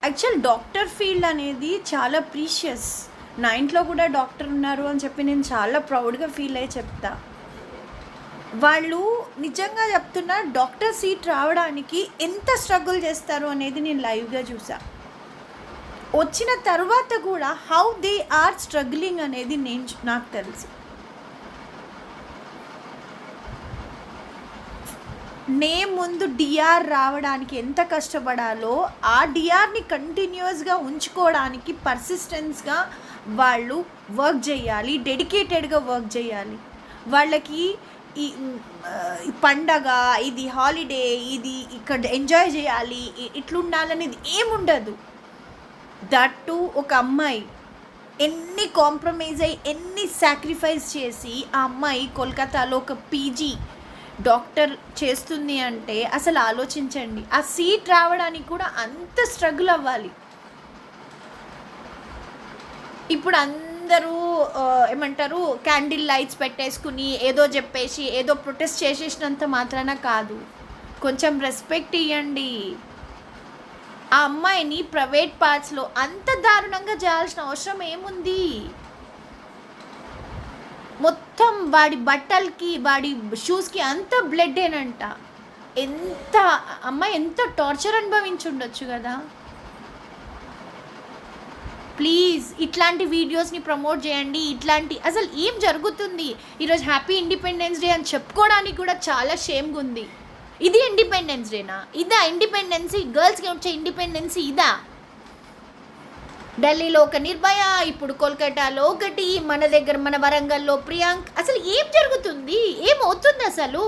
Actual doctor field అనేది చాలా precious. నా ఇంట్లో కూడా డాక్టర్ ఉన్నారు అని చెప్పి నేను చాలా ప్రౌడ్గా ఫీల్ అయ్యి చెప్తా. వాళ్ళు నిజంగా చెప్తున్నా, డాక్టర్ సీట్ రావడానికి ఎంత స్ట్రగుల్ చేస్తారు అనేది నేను లైవ్గా చూసా. వచ్చిన తర్వాత కూడా హౌ దే ఆర్ స్ట్రగ్లింగ్ అనేది నాకు తెలుసు. ముందు డిఆర్ రావడానికి ఎంత కష్టపడాలో ఆ డిఆర్ని కంటిన్యూస్గా ఉంచుకోవడానికి పర్సిస్టెన్స్గా వాళ్ళు వర్క్ చేయాలి, డెడికేటెడ్గా వర్క్ చేయాలి. వాళ్ళకి ఈ పండగ, ఇది హాలిడే, ఇది ఇక్కడ ఎంజాయ్ చేయాలి, ఇట్లుండాలనేది ఏముండదు. దట్టు ఒక అమ్మాయి ఎన్ని కాంప్రమైజ్ అయ్యి ఎన్ని సాక్రిఫైస్ చేసి ఆ అమ్మాయి కోల్కతాలో ఒక పీజీ డాక్టర్ చేస్తుంది అంటే అసలు ఆలోచించండి. ఆ సీట్ రావడానికి కూడా అంత స్ట్రగుల్ అవ్వాలి. ఇప్పుడు అందరూ ఏమంటారు, క్యాండిల్ లైట్స్ పెట్టేసుకుని ఏదో చెప్పేసి ఏదో ప్రొటెస్ట్ చేసేసినంత మాత్రాన కాదు. కొంచెం రెస్పెక్ట్ ఇవ్వండి. ఆ అమ్మాయిని ప్రైవేట్ పార్ట్స్లో అంత దారుణంగా చేయాల్సిన అవసరం ఏముంది? మొత్తం వాడి బట్టలకి, వాడి షూస్కి అంత బ్లడ్ ఏనంట. ఎంత అమ్మాయి ఎంత టార్చర్ అనుభవించుండొచ్చు కదా. ప్లీజ్ ఇట్లాంటి వీడియోస్ని ప్రమోట్ చేయండి. ఇట్లాంటి అసలు ఏం జరుగుతుంది? ఈరోజు హ్యాపీ ఇండిపెండెన్స్ డే అని చెప్పుకోవడానికి కూడా చాలా షేమ్గా ఉంది. ఇది ఇండిపెండెన్స్ డేనా? ఇదా ఇండిపెండెన్సీ? గర్ల్స్కి వచ్చే ఇండిపెండెన్సీ ఇదా? ఢిల్లీలో ఒక నిర్భయ, ఇప్పుడు కోల్కతాలో ఒకటి, మన దగ్గర మన వరంగల్లో ప్రియాంక్. అసలు ఏం జరుగుతుంది? ఏమవుతుంది అసలు?